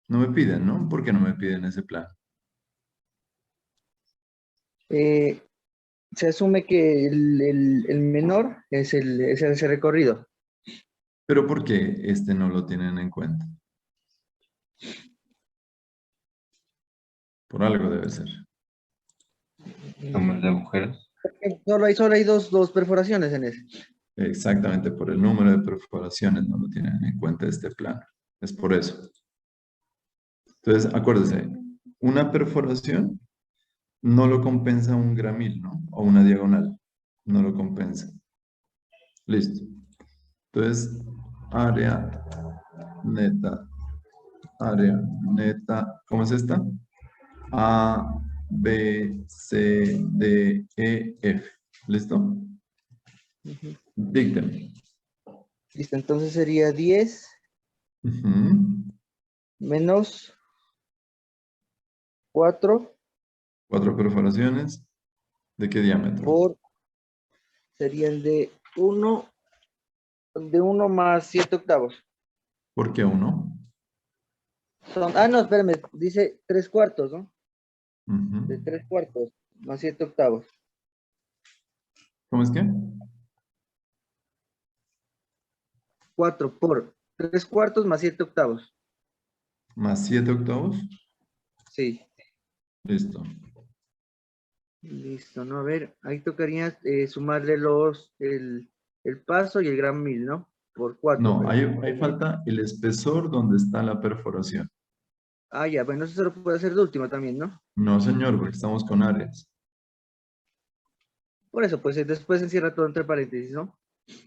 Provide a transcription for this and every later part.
No me piden, ¿no? ¿Por qué no me piden ese plano? Eh, Se asume que el menor es ese recorrido. Pero ¿por qué este no lo tienen en cuenta? Por algo debe ser. Número de agujeros. Solo hay dos perforaciones en ese. Exactamente por el número de perforaciones no lo tienen en cuenta este plano. Es por eso. Entonces, acuérdese, una perforación no lo compensa un gramil, ¿no? O una diagonal. No lo compensa. Listo. Entonces, área neta. Área neta. ¿Cómo es esta? A, B, C, D, E, F. ¿Listo? Ujú. Díctame. Listo, entonces sería 10 Ujú. menos 4 Cuatro perforaciones. ¿De qué diámetro? serían de uno más 7 octavos. ¿Por qué uno? No, espérame, dice 3 cuartos, ¿no? Ujú. De 3 cuartos más 7 octavos. ¿Cómo es que? 4 por 3 cuartos más 7 octavos. Más 7 octavos. Sí, Listo. listo, ¿no? A ver, ahí tocaría sumarle el paso y el gran mil, ¿no? Por 4, No, creo. ahí falta el espesor donde está la perforación. Ya, bueno, eso se lo puede hacer de última también, ¿no? No, señor, porque estamos con áreas. Por eso, pues después encierra todo entre paréntesis, ¿no?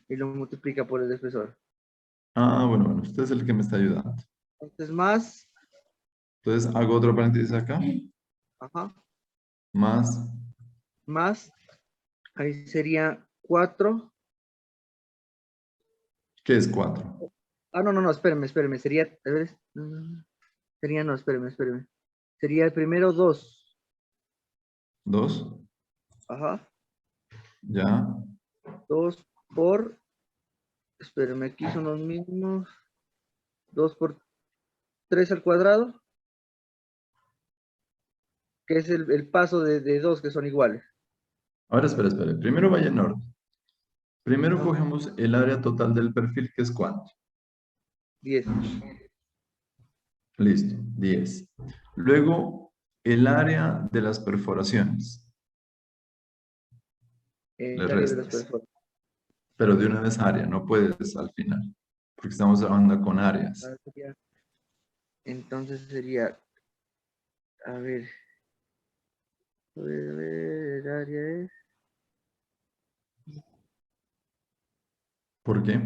Y lo multiplica por el espesor. Ah, bueno, usted es el que me está ayudando. Entonces, más, Entonces, hago otro paréntesis acá. ajá, Más, más, ahí sería 4. ¿qué es 4? No, espérame, sería, a ver, sería, no, espérame. Sería el primero 2, 2, ajá, ya. 2 por, espérame, aquí son los mismos, 2 por 3 al cuadrado, que es el paso de 2 que son iguales. Ahora, espere. Primero vaya en orden. Primero Ajá, cogemos el área total del perfil, que es ¿cuánto? 10. Listo, 10. Luego, el área de las perforaciones. Le El área de las restas. personas. Pero de una vez área, no puedes al final. Porque estamos trabajando con áreas. Entonces sería, a ver, el área es, ¿Por qué?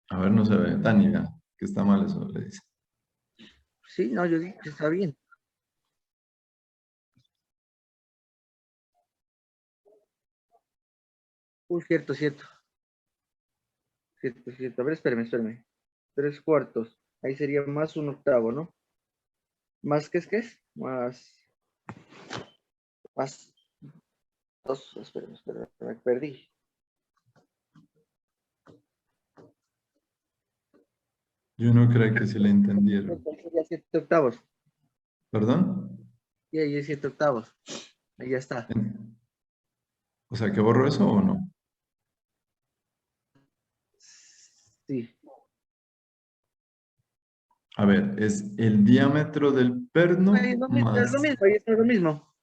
A ver, no se ve. Tania, que está mal eso, le dice. sí, no, yo dije que está bien. Cierto. A ver, espérame. 3 cuartos. Ahí sería más un octavo, ¿no? ¿Más qué es? Más 2. Espérame, me perdí. Yo no creo que se le entendieron. Ahí sería 7 octavos. ¿Perdón? Y ahí es 7 octavos. Ahí ya está. O sea, ¿que borro eso o no? Sí. A ver, es el diámetro del Ahí perno es lo mismo, más, ahí está lo mismo.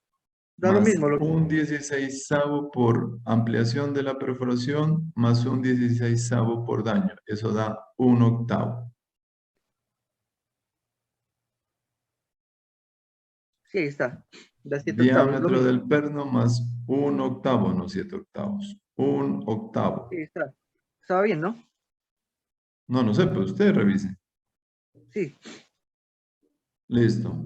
Da lo más mismo. un 16avo por ampliación de la perforación más un 16avo por daño. Eso da un octavo. Sí, ahí está. Da 7 octavos, es lo Diámetro mismo. del perno más un octavo, no 7 octavos. Un octavo. Sí, está. Estaba bien, ¿no? No, no sé, pero usted revise. Sí. Listo.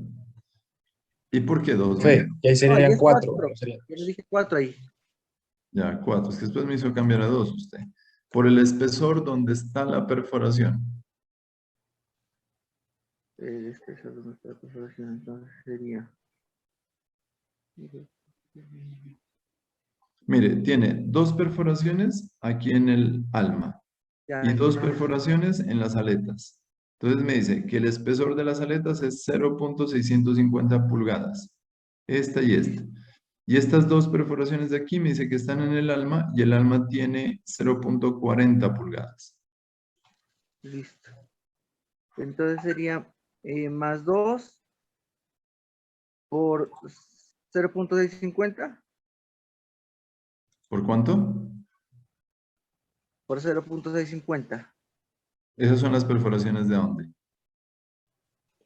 ¿Y por qué dos, Fe, no? y ahí No, ahí serían es cuatro, 4. no serían Yo le dos. dije 4 ahí. Ya, 4. Es que después me hizo cambiar a 2 usted. Por el espesor donde está la perforación. Este es nuestra perforación, entonces sería. Mire, tiene 2 perforaciones aquí en el alma Ya, y 2 entonces, perforaciones en las aletas. Entonces me dice que el espesor de las aletas es 0.650 pulgadas. Esta y esta. Y estas 2 perforaciones de aquí me dice que están en el alma y el alma tiene 0.40 pulgadas. listo. Entonces sería más 2 por 0.650 ¿Por cuánto? por 0.650. Esas son las perforaciones de dónde.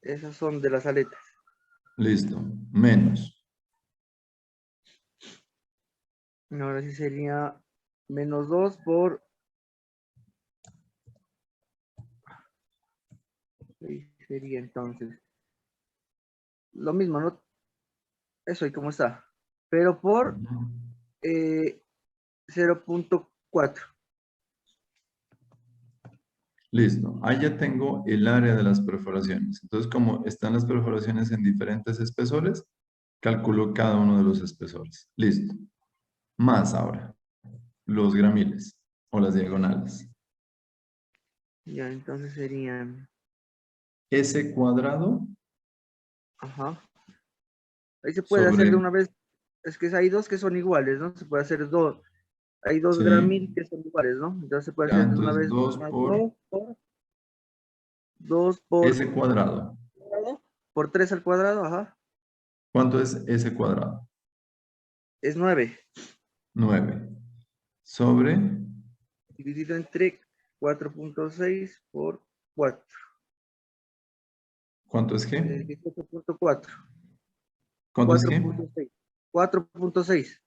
Esas son de las aletas. Listo. Menos. Ahora sí sería menos 2 por... Ahí sería entonces lo mismo, ¿no? Eso, ¿y cómo está? Pero por 0.4. Listo. Ahí ya tengo el área de las perforaciones. Entonces, como están las perforaciones en diferentes espesores, calculo cada uno de los espesores. Listo. Más ahora, los gramiles o las diagonales. Ya, entonces serían... S cuadrado Ajá. Ahí se puede hacer de sobre, una vez. Es que hay dos que son iguales, ¿no? Se puede hacer dos. Hay dos sí, gramil que son iguales, ¿no? Entonces se puede ya, hacer de una entonces vez 2 más por 2 por S cuadrado. 3 al cuadrado, ajá. ¿Cuánto es S cuadrado? Es 9. 9. Sobre, Dividido entre 4.6 por 4. ¿cuánto es qué? 18.4. ¿Cuánto es qué? 4.6. 4.6.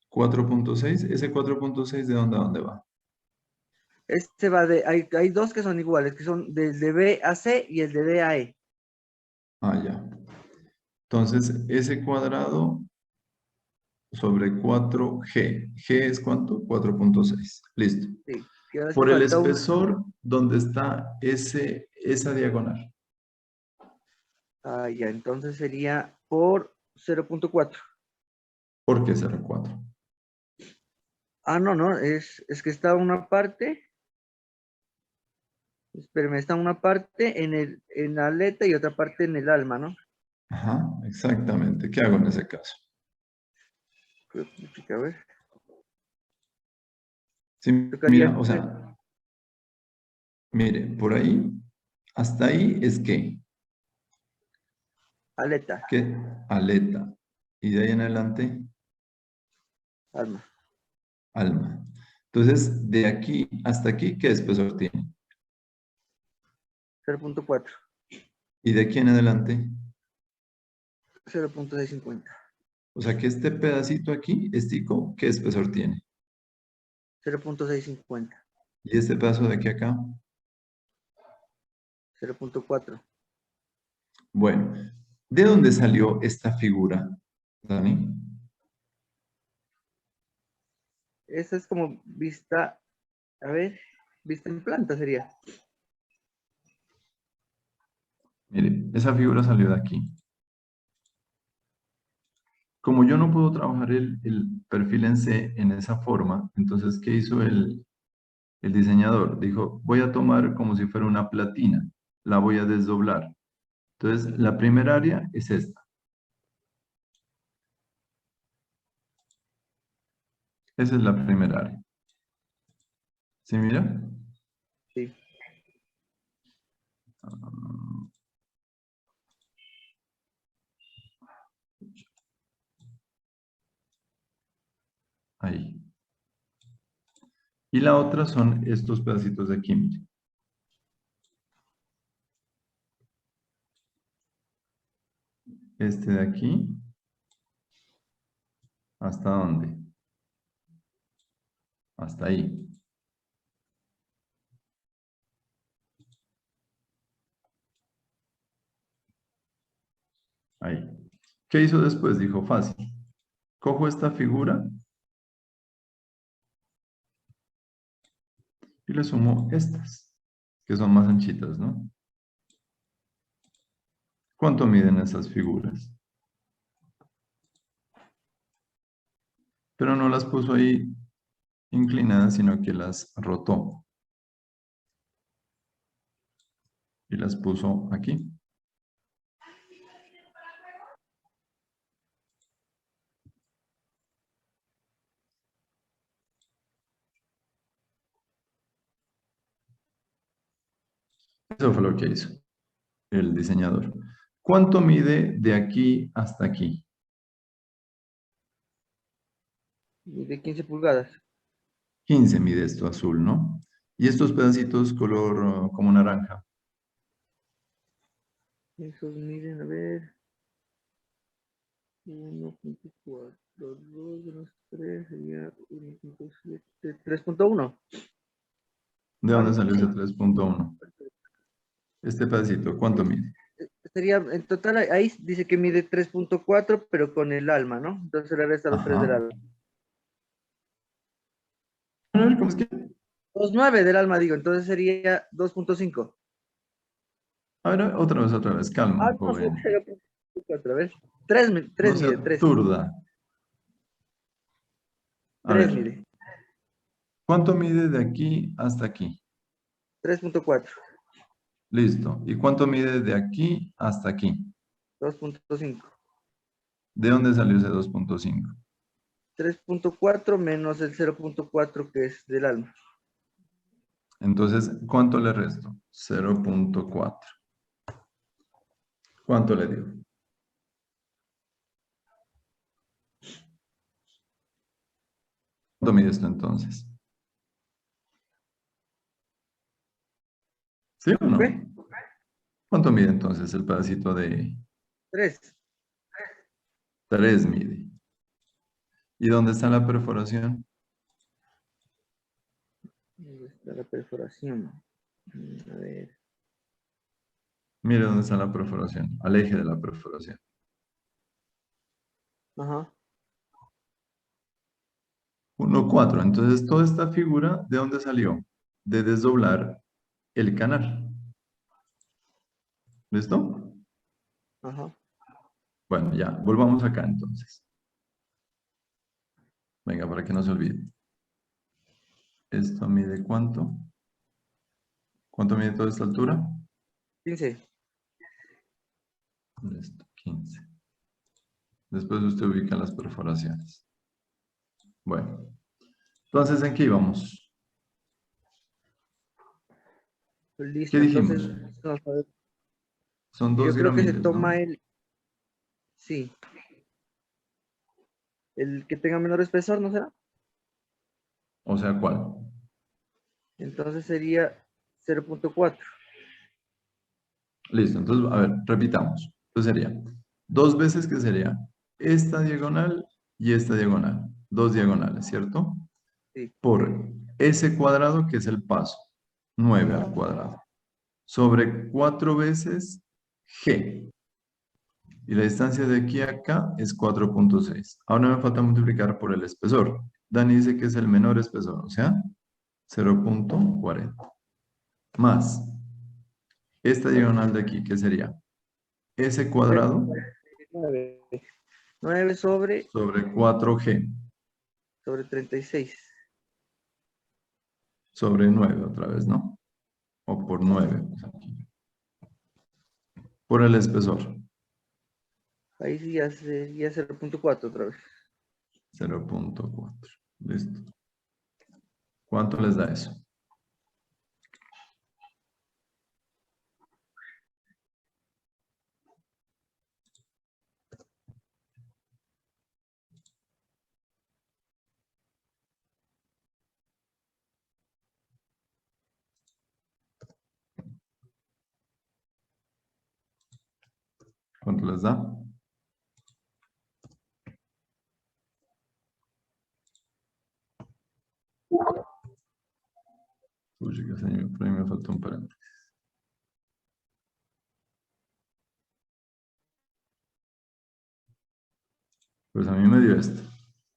4.6. ¿Ese 4.6 de dónde a dónde va? Este va de, hay dos que son iguales, que son del de B a C y el de D a E. Ah, ya. Entonces, S cuadrado sobre 4G. ¿G es cuánto? 4.6. Listo. Sí. Y ahora sí Por el falta uno. espesor, ¿dónde está esa diagonal? Ah, ya, entonces sería por 0.4. ¿Por qué 0.4? Ah, no, no, es que está una parte, espérame, está una parte en la aleta y otra parte en el alma, ¿no? Ajá, exactamente. ¿Qué hago en ese caso? A ver, Sí, tocaría mira, o sea, mire, por ahí, hasta ahí es aleta, que aleta. Y de ahí en adelante, alma, alma. Entonces, de aquí hasta aquí, ¿qué espesor tiene? 0.4, Y de aquí en adelante, 0.650, o sea que este pedacito aquí, estico, ¿qué espesor tiene? 0.650, Y este pedazo de aquí a acá, 0.4. bueno, ¿de dónde salió esta figura, Dani? Esa es como vista, a ver, vista en planta sería. Mire, esa figura salió de aquí. Como yo no puedo trabajar el perfil en C en esa forma, entonces, ¿qué hizo el diseñador? Dijo, voy a tomar como si fuera una platina, la voy a desdoblar. Entonces, la primera área es esta. Esa es la primera área. ¿Sí, mira? Sí, Ah, ahí. Y la otra son estos pedacitos de aquí, mire. Este de aquí, ¿hasta dónde? Hasta ahí. Ahí. ¿Qué hizo después? Dijo, fácil. Cojo esta figura y le sumo estas, que son más anchitas, ¿no? ¿Cuánto miden esas figuras? pero no las puso ahí inclinadas, sino que las rotó. Y las puso aquí. Eso fue lo que hizo el diseñador. ¿Cuánto mide de aquí hasta aquí? De 15 pulgadas. 15 mide esto azul, ¿no? Y estos pedacitos color como naranja. Esos miden, a ver. 1.4, 2 menos 3 sería 1.7, 3.1. ¿De dónde Algo salió ese así. 3.1? Este pedacito, ¿cuánto mide? Sería, en total, ahí dice que mide 3.4, pero con el alma, ¿no? Entonces le resta los 3 del Ajá. alma. A ver, ¿cómo es que? Los 9 del alma, digo, entonces sería 2.5. A ver, otra vez, calma, No, sí, joven. sería 4, a ver. 3, No sea mide, 3. turda. A 3 ver, mide. ¿cuánto mide de aquí hasta aquí? 3.4. Listo. ¿Y cuánto mide de aquí hasta aquí? 2.5. ¿De dónde salió ese 2.5? 3.4 menos el 0.4 que es del alma. Entonces, ¿cuánto le resto? 0.4. ¿Cuánto le dio? ¿Cuánto mide esto entonces? ¿Sí o ¿Ok? no? ¿Cuánto mide entonces el pedacito de 3. 3 mide? ¿Y dónde está la perforación? Ahí está la perforación. A ver. Mire dónde está la perforación, al eje de la perforación. Ajá. 1,4. Entonces, toda esta figura, ¿de dónde salió? De desdoblar el canal. ¿Listo? Ajá. Bueno, ya, volvamos acá entonces. Venga, para que no se olvide. ¿Esto mide cuánto? ¿Cuánto mide toda esta altura? 15. Listo, 15. Después usted ubica las perforaciones. Bueno, entonces, ¿en qué íbamos? ¿Qué Listo. Entonces, dijimos? vamos a ver. Son Yo 2 creo que se gramiles, toma ¿no? el. Sí. El que tenga menor espesor, ¿no será? O sea, ¿cuál? Entonces sería 0.4. Listo, entonces, a ver, repitamos. Entonces sería 2 veces que sería esta diagonal y esta diagonal. 2 diagonales, ¿cierto? Sí. Por S cuadrado, que es el paso. 9 al cuadrado. Sobre 4 veces G. Y la distancia de aquí a acá es 4.6. Ahora me falta multiplicar por el espesor. Dani dice que es el menor espesor, o sea, 0.40. Más esta diagonal de aquí, que sería S cuadrado 9. 9 sobre 4G sobre 36. sobre 9 otra vez, ¿no? O por 9, pues aquí. Por el espesor, Ahí sí ya sería 0.4 otra vez. 0.4. Listo. ¿Cuánto les da eso? ¿Cuánto les da? Uy, que señor, por ahí me faltó un paréntesis. Pues a mí me dio esto.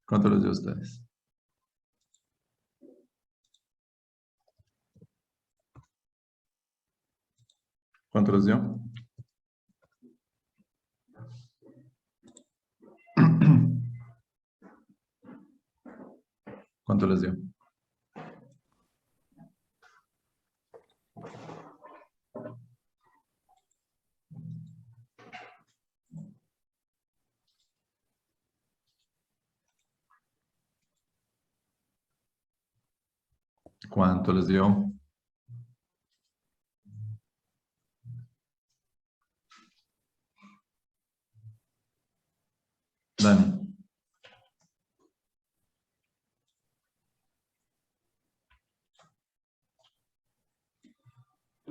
¿Cuánto les dio a ustedes? ¿Cuánto les dio? ¿Cuánto les dio? ¿Cuánto les dio? Dani.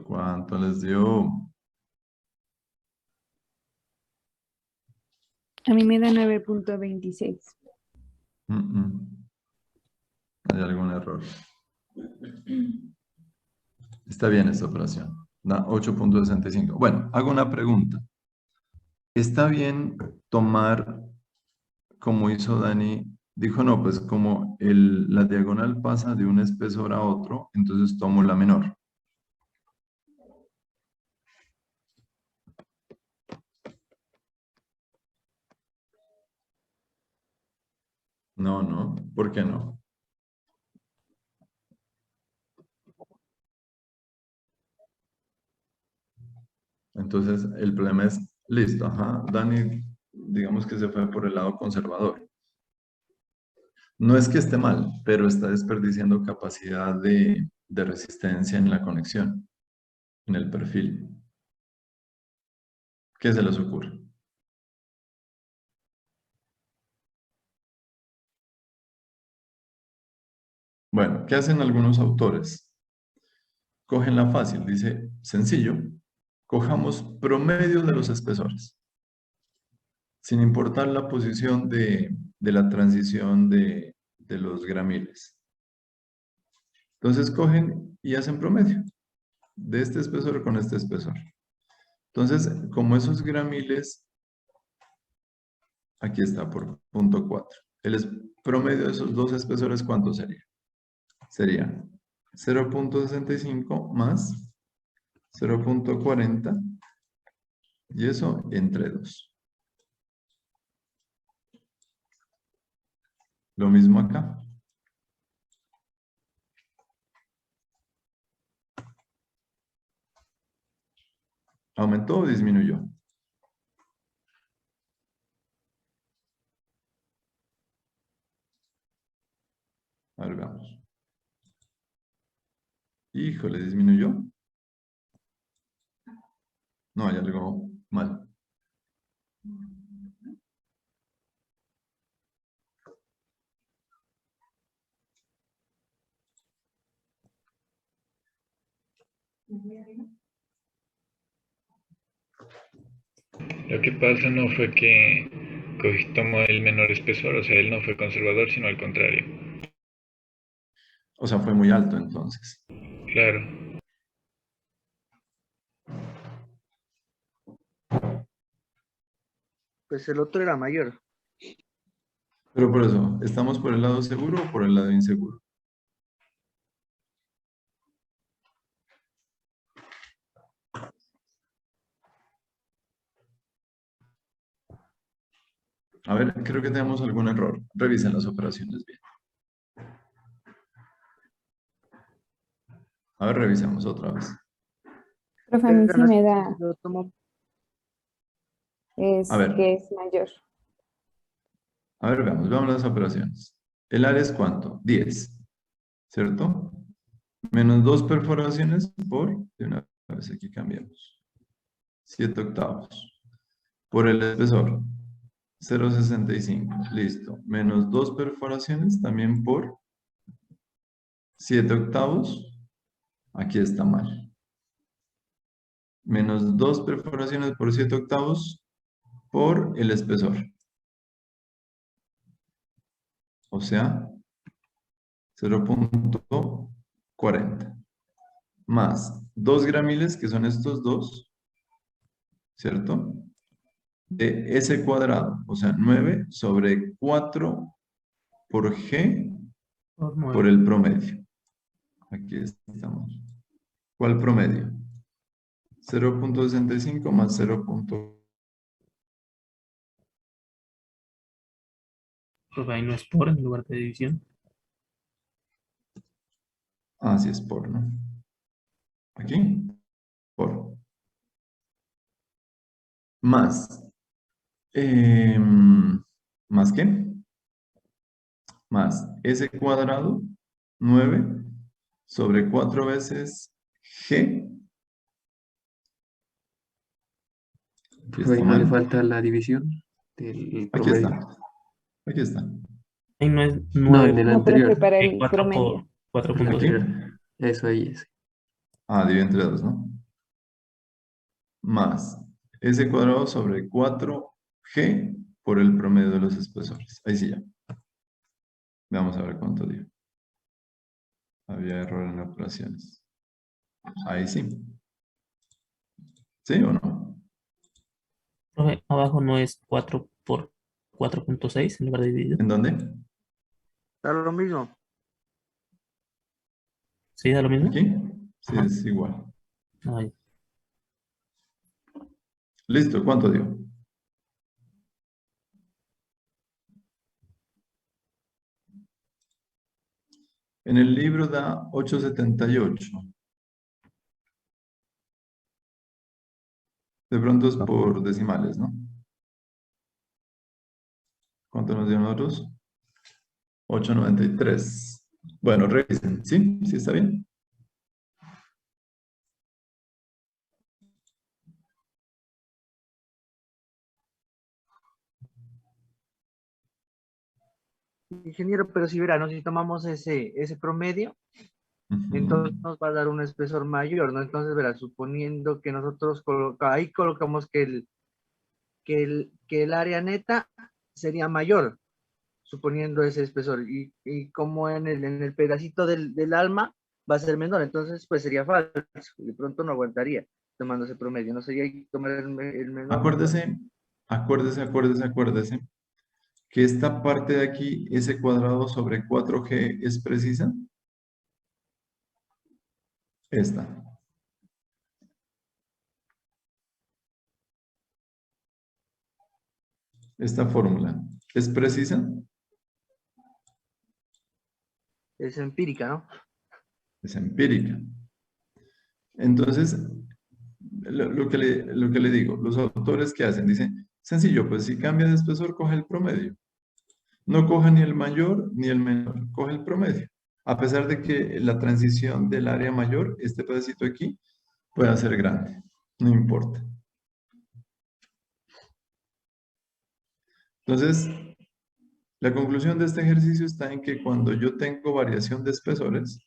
¿Cuánto les dio? A mí me da 9.26. Hay algún error. Está bien esta operación. Da 8.65. Bueno, hago una pregunta. ¿Está bien tomar, como hizo Dani? Dijo, no, pues como la diagonal pasa de un espesor a otro, entonces tomo la menor. No, no. ¿Por qué no? Entonces, el problema es, listo, ajá. Dani, digamos que se fue por el lado conservador. No es que esté mal, pero está desperdiciando capacidad de resistencia en la conexión, en el perfil. ¿Qué se les ocurre? Bueno, ¿qué hacen algunos autores? Cogen la fácil, dice, sencillo, cojamos promedio de los espesores, sin importar la posición de la transición de los gramiles. Entonces cogen y hacen promedio de este espesor con este espesor. Entonces, como esos gramiles, aquí está por punto 4. Promedio de esos dos espesores, ¿cuánto sería? Sería 0.65 más 0.40 y eso entre 2. Lo mismo acá. ¿Aumentó o disminuyó? A ver, veamos. Híjole, ¿disminuyó? No, hay algo mal. Lo que pasa no fue que tomó el menor espesor, o sea, él no fue conservador, sino al contrario. O sea, fue muy alto entonces. Claro. Pues el otro era mayor. Pero por eso, ¿estamos por el lado seguro o por el lado inseguro? A ver, creo que tenemos algún error. Revisen las operaciones bien. A ver, revisemos otra vez. Profe, a mí sí me da Lo tomo. A ver. que es mayor. A ver, veamos las operaciones. El área es ¿cuánto? 10, ¿cierto? Menos 2 perforaciones por, de una vez aquí cambiamos, 7 octavos. Por el espesor, 0.65, listo. Menos 2 perforaciones también por 7 octavos, aquí está mal. Menos 2 perforaciones por 7 octavos por el espesor. O sea, 0.40. Más 2 gramiles, que son estos dos, ¿cierto? De S cuadrado, o sea, 9 sobre 4 por G por el promedio. Aquí estamos. ¿Cuál promedio? 0.65 más 0. Profe, ahí no es por en lugar de división. Ah, sí es por, ¿no? Aquí, por. Más. ¿Más qué? Más S cuadrado, 9, sobre 4 veces G. Aquí Pero ahí está no le mal. falta la división del Aquí promedio. está. Aquí está. Ahí no es No, en el 9, No, profe, anterior. para el 4 por promedio. En el 4.6. anterior. Eso ahí es. Ah, divide entre 2, ¿no? Más S cuadrado sobre 4G por el promedio de los espesores. Ahí sí ya. Vamos a ver cuánto dio. Había error en operaciones. Ahí sí. ¿Sí o no? Profe, abajo no es 4 por 4.6 en lugar de dividido. ¿En dónde? Da lo mismo. ¿Sí da lo mismo? ¿Aquí? Sí, Ajá. es igual. Ahí. Listo, ¿cuánto dio? En el libro da 878. De pronto es por decimales, ¿no? ¿Cuánto nos dio a nosotros? 893. Bueno, revisen. ¿Sí? ¿Sí está bien? Ingeniero, pero si verá, ¿no? Si tomamos ese promedio, entonces Ujú. nos va a dar un espesor mayor, ¿no? Entonces, verá, suponiendo que nosotros ahí colocamos que el área neta sería mayor, suponiendo ese espesor, y como en el pedacito del alma va a ser menor, entonces pues sería falso, de pronto no aguantaría tomando ese promedio, no sería tomar el menor mejor. Acuérdese, acuérdese que esta parte de aquí, S cuadrado sobre 4G, es precisa. Esta. Esta fórmula. ¿Es precisa? Es empírica, ¿no? Es empírica. Entonces, lo que le digo, los autores que hacen, dicen, sencillo, pues si cambia de espesor, coge el promedio. No coja ni el mayor ni el menor, coge el promedio. A pesar de que la transición del área mayor, este pedacito aquí, pueda ser grande. No importa. Entonces, la conclusión de este ejercicio está en que cuando yo tengo variación de espesores,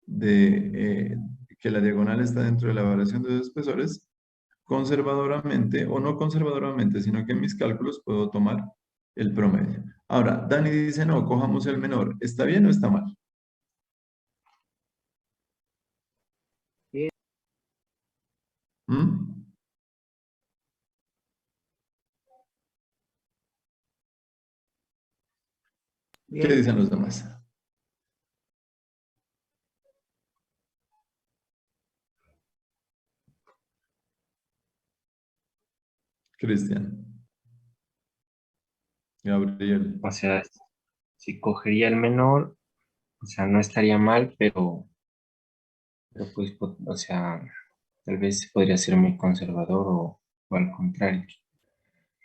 que la diagonal está dentro de la variación de los espesores, conservadoramente o no conservadoramente, sino que en mis cálculos puedo tomar el promedio. Ahora, Dani dice, no, cojamos el menor. ¿Está bien o está mal? Bien, ¿Mm? ¿Qué bien. dicen los demás? Cristian, Gabriel. O sea, si cogería el menor, o sea, no estaría mal, pero pues, o sea, tal vez podría ser muy conservador o al contrario.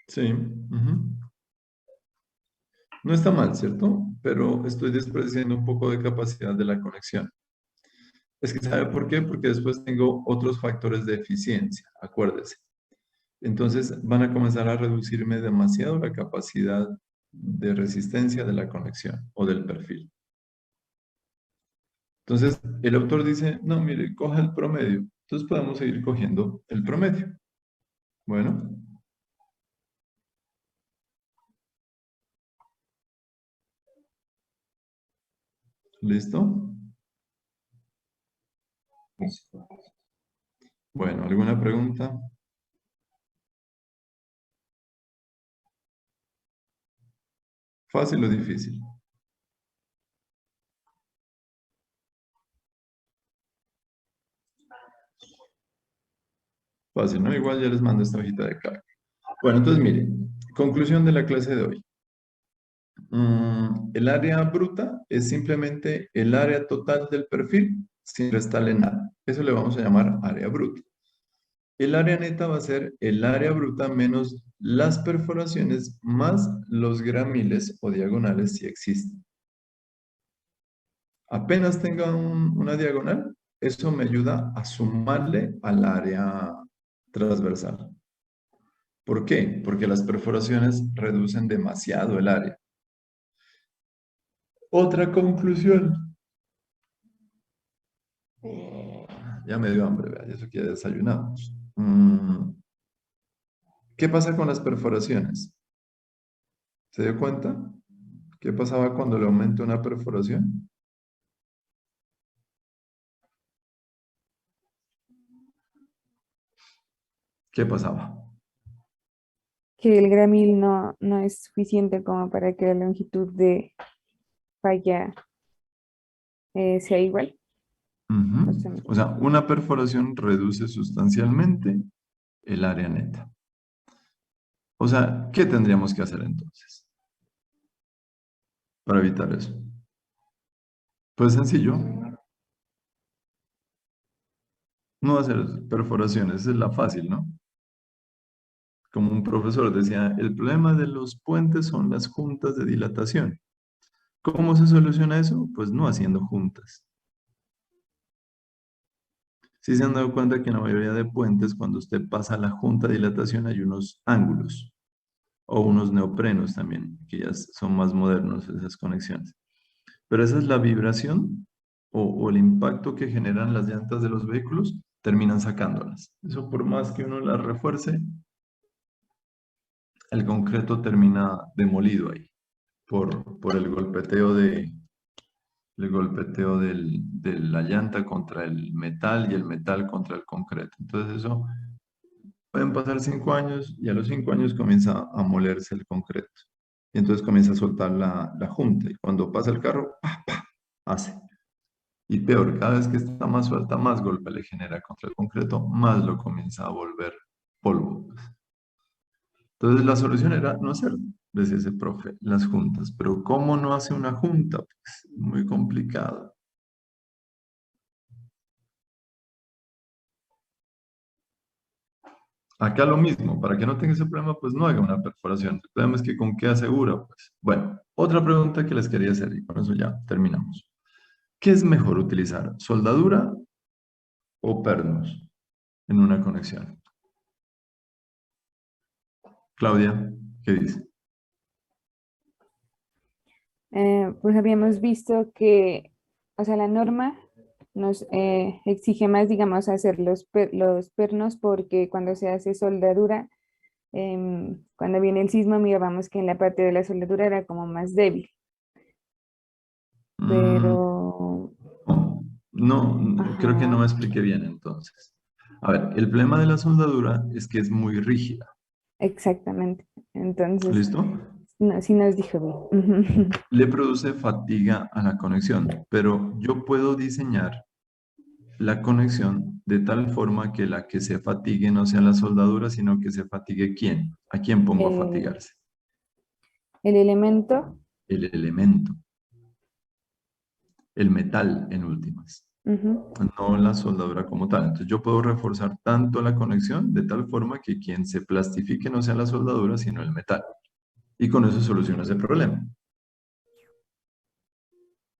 Sí. Ujú. No está mal, ¿cierto? Pero estoy despreciando un poco de capacidad de la conexión. Es que ¿sabe por qué? Porque después tengo otros factores de eficiencia, acuérdese. Entonces van a comenzar a reducirme demasiado la capacidad de resistencia de la conexión o del perfil. Entonces el autor dice, no, mire, coja el promedio. Entonces podemos seguir cogiendo el promedio. Bueno, ¿listo? Bueno, ¿alguna pregunta? ¿Fácil o difícil? Fácil, ¿no? Igual ya les mando esta hojita de cálculo. Bueno, entonces miren, conclusión de la clase de hoy. El área bruta es simplemente el área total del perfil sin restarle nada. Eso le vamos a llamar área bruta. El área neta va a ser el área bruta menos las perforaciones más los gramiles o diagonales si existen. Apenas tenga una diagonal, eso me ayuda a sumarle al área transversal. ¿Por qué? Porque las perforaciones reducen demasiado el área. Otra conclusión. Ya me dio hambre, vea, eso que ya desayunamos. ¿Qué pasa con las perforaciones? ¿Se dio cuenta? ¿Qué pasaba cuando le aumento una perforación? ¿Qué pasaba? Que el gramil no es suficiente como para que la longitud de falla sea igual. O sea, O sea, una perforación reduce sustancialmente el área neta. O sea, ¿qué tendríamos que hacer entonces para evitar eso? Pues sencillo, no hacer perforaciones, esa es la fácil, ¿no? Como un profesor decía, el problema de los puentes son las juntas de dilatación. ¿Cómo se soluciona eso? Pues no haciendo juntas. Si se han dado cuenta que en la mayoría de puentes, cuando usted pasa la junta de dilatación, hay unos ángulos o unos neoprenos también, que ya son más modernos esas conexiones. Pero esa es la vibración o el impacto que generan las llantas de los vehículos, terminan sacándolas. Eso por más que uno las refuerce, el concreto termina demolido ahí por el golpeteo de la llanta contra el metal y el metal contra el concreto. Entonces eso pueden pasar 5 años y a los 5 años comienza a molerse el concreto. Y entonces comienza a soltar la junta. Y cuando pasa el carro, ¡pa, pa! Hace. Y peor, cada vez que está más suelta, más golpe le genera contra el concreto, más lo comienza a volver polvo. Entonces la solución era no hacer, decía ese profe, las juntas. Pero ¿cómo no hace una junta? Pues muy complicado. Acá lo mismo, para que no tenga ese problema, pues no haga una perforación. El problema es que con qué asegura, pues. Bueno, otra pregunta que les quería hacer y con eso ya terminamos. ¿Qué es mejor utilizar, soldadura o pernos en una conexión? Claudia, ¿qué dice? pues habíamos visto que, o sea, la norma nos exige más, digamos, hacer los pernos porque cuando se hace soldadura, cuando viene el sismo, mirábamos que en la parte de la soldadura era como más débil, Mm, pero creo que no me ajá, expliqué bien entonces. A ver, el problema de la soldadura es que es muy rígida. exactamente. Entonces, ¿Listo? no, sí nos dijo bien. Le produce fatiga a la conexión, pero yo puedo diseñar la conexión de tal forma que la que se fatigue no sea la soldadura, sino que se fatigue ¿quién? ¿A quién pongo a El, fatigarse? el elemento, El elemento, el metal en últimas, ujú, no la soldadura como tal. Entonces yo puedo reforzar tanto la conexión de tal forma que quien se plastifique no sea la soldadura, sino el metal. Y con eso soluciono ese problema.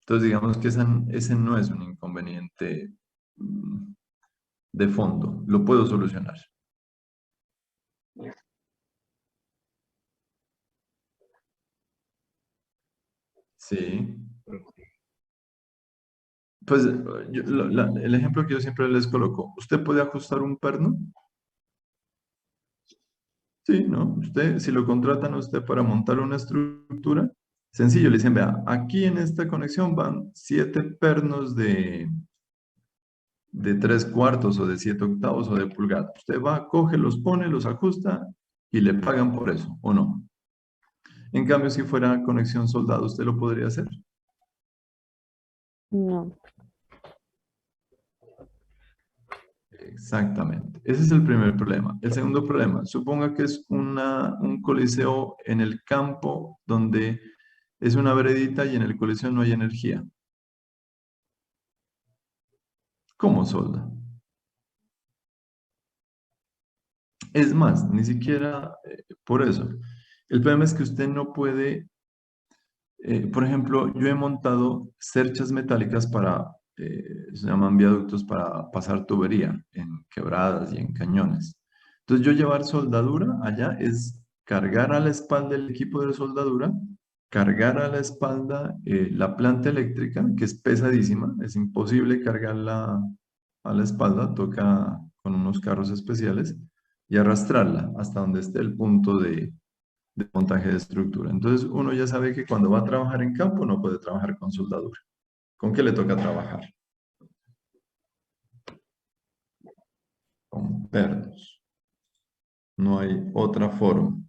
Entonces digamos que ese no es un inconveniente de fondo, lo puedo solucionar. Sí. Pues el ejemplo que yo siempre les coloco, ¿usted puede ajustar un perno? Sí, ¿no? Usted, si lo contratan a usted para montar una estructura, sencillo, le dicen, vea, aquí en esta conexión van 7 pernos de 3/4 o de 7/8 o de pulgada. Usted va, coge, los pone, los ajusta y le pagan por eso, ¿o no? En cambio, si fuera conexión soldado, ¿usted lo podría hacer? no. Exactamente. Ese es el primer problema. El segundo problema, suponga que es un coliseo en el campo donde Es una veredita y en el coliseo no hay energía. ¿Cómo solda? Es más, ni siquiera por eso. El problema es que usted no puede, por ejemplo, yo he montado cerchas metálicas para, se llaman viaductos para pasar tubería en quebradas y en cañones. Entonces yo llevar soldadura allá es cargar a la espalda el equipo de soldadura, cargar a la espalda la planta eléctrica, que es pesadísima, es imposible cargarla a la espalda, toca con unos carros especiales y arrastrarla hasta donde esté el punto de montaje de estructura. Entonces uno ya sabe que cuando va a trabajar en campo no puede trabajar con soldadura. ¿Con qué le toca trabajar? Con pernos. No hay otra forma.